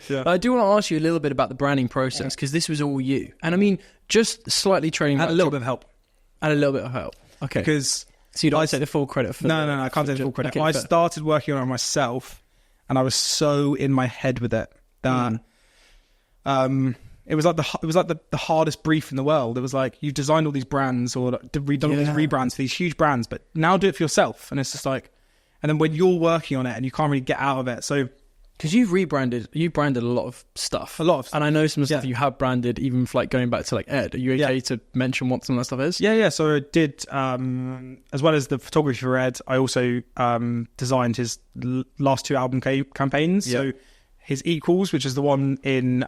But I do want to ask you a little bit about the branding process, because this was all you. And I mean, just slightly training. And a little bit of help. And a little bit of help. Okay. Because... So you don't take the full credit for No, I can't take the full credit. Okay, I fair. started working on it myself, and I was so in my head with it that it was like the hardest brief in the world. It was like, you've designed all these brands or redone all these rebrands for these huge brands, but now do it for yourself. And it's just like, and then when you're working on it and you can't really get out of it, so. Because you've branded a lot of stuff. And I know some stuff you have branded, even for like going back to like Ed. Are you okay to mention what some of that stuff is? Yeah. So I did, as well as the photography for Ed, I also designed his last 2 album campaigns. Yeah. So his Equals, which is the one in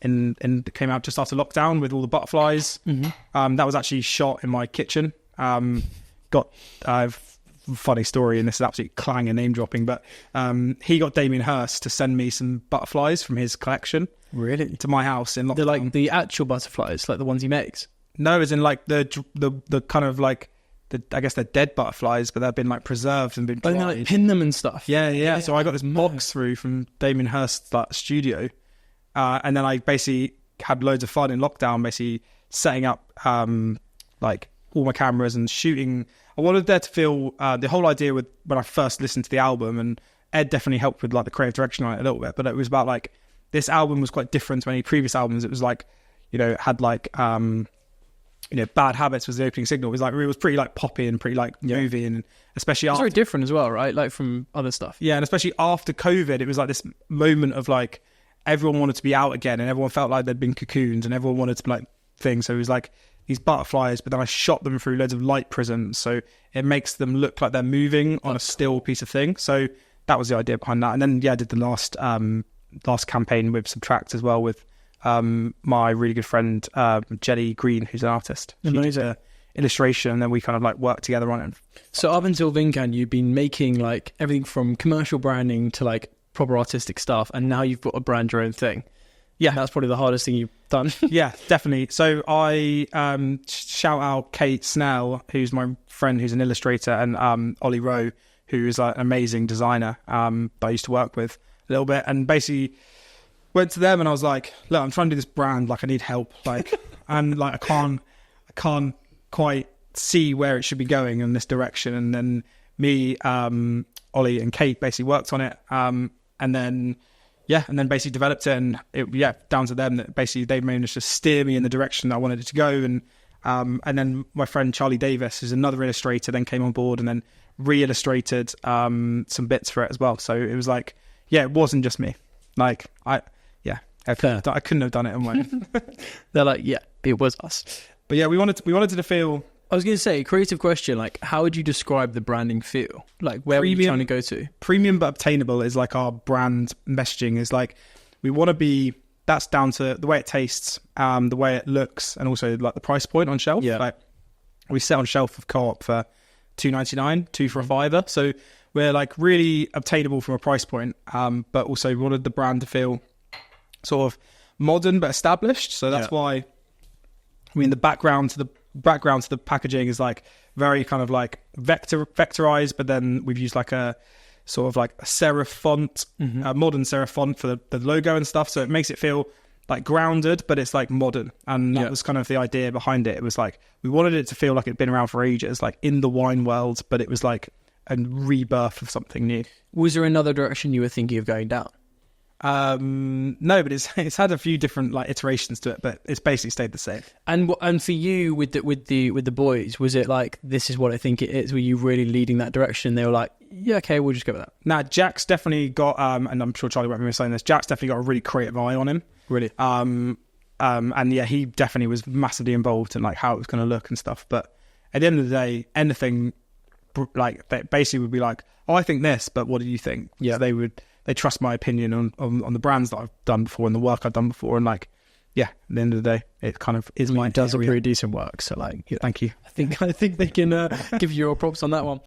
came out just after lockdown with all the butterflies. Mm-hmm. That was actually shot in my kitchen. Funny story, and this is absolutely clanging name dropping, but he got Damien Hirst to send me some butterflies from his collection. Really? To my house in lockdown. They're like the actual butterflies, like the ones he makes? No, as in like the kind of like I guess they're dead butterflies, but they've been like preserved and been dried. Oh, they like pin them and stuff. Yeah. So I got this box through from Damien Hirst's studio, and then I basically had loads of fun in lockdown, basically setting up like all my cameras and shooting. I wanted there to feel the whole idea with when I first listened to the album, and Ed definitely helped with like the creative direction on it a little bit, but it was about like, this album was quite different to any previous albums. It was like, it had like Bad Habits was the opening signal. It was like, it was pretty like poppy and pretty like movie, and especially it's very different as well, right? Like from other stuff. Yeah, and especially after COVID, it was like this moment of like, everyone wanted to be out again, and everyone felt like they'd been cocooned, and everyone wanted to be like things. So it was like these butterflies, but then I shot them through loads of light prisms, so it makes them look like they're moving on a still piece of thing. So that was the idea behind that. And then I did the last campaign with Subtract as well, with my really good friend Jenny Green, who's an artist. She did the illustration, and then we kind of like worked together on it. So up until Vinca, you've been making like everything from commercial branding to like proper artistic stuff, and now you've got to brand your own thing. Yeah, that's probably the hardest thing you've done. Yeah, definitely. So I shout out Kate Snell, who's my friend, who's an illustrator, and Olly Rowe, who is an amazing designer that I used to work with a little bit, and basically went to them and I was like, look, I'm trying to do this brand, like I need help, like, and like I can't quite see where it should be going in this direction. And then me, Olly and Kate basically worked on it, and then basically developed it, and down to them that basically they managed to steer me in the direction that I wanted it to go. And then my friend Charlie Davis, who's another illustrator, then came on board and then re-illustrated some bits for it as well. So it was like, it wasn't just me. Like I couldn't have done it on my own. They're like, it was us. But we wanted to feel. I was going to say, creative question, like how would you describe the branding feel? Like where were you trying to go to? Premium but obtainable is like our brand messaging, is like, we want to be, that's down to the way it tastes, the way it looks, and also like the price point on shelf. Yeah. Like we set on shelf of Co-op for $2.99, 2 for a $5. So we're like really obtainable from a price point, but also we wanted the brand to feel sort of modern but established. So that's why, the background to the packaging is like very kind of like vectorized, but then we've used like a sort of like a serif font, a modern serif font for the logo and stuff. So it makes it feel like grounded, but it's like modern. And that was kind of the idea behind it. It was like, we wanted it to feel like it'd been around for ages, like in the wine world, but it was like a rebirth of something new. Was there another direction you were thinking of going down? No, but it's had a few different like iterations to it, but it's basically stayed the same. And for you with the boys, was it like, this is what I think it is? Were you really leading that direction? They were like, yeah, okay, we'll just go with that. Nah, Jack's definitely got, and I'm sure Charlie won't be saying this, Jack's definitely got a really creative eye on him. Really? And he definitely was massively involved in like how it was going to look and stuff. But at the end of the day, anything like they basically would be like, oh, I think this, but what do you think? Yeah, so they trust my opinion on the brands that I've done before and the work I've done before, and like, at the end of the day, it kind of is my does a pretty decent work. So like, thank you. I think they can give you your props on that one.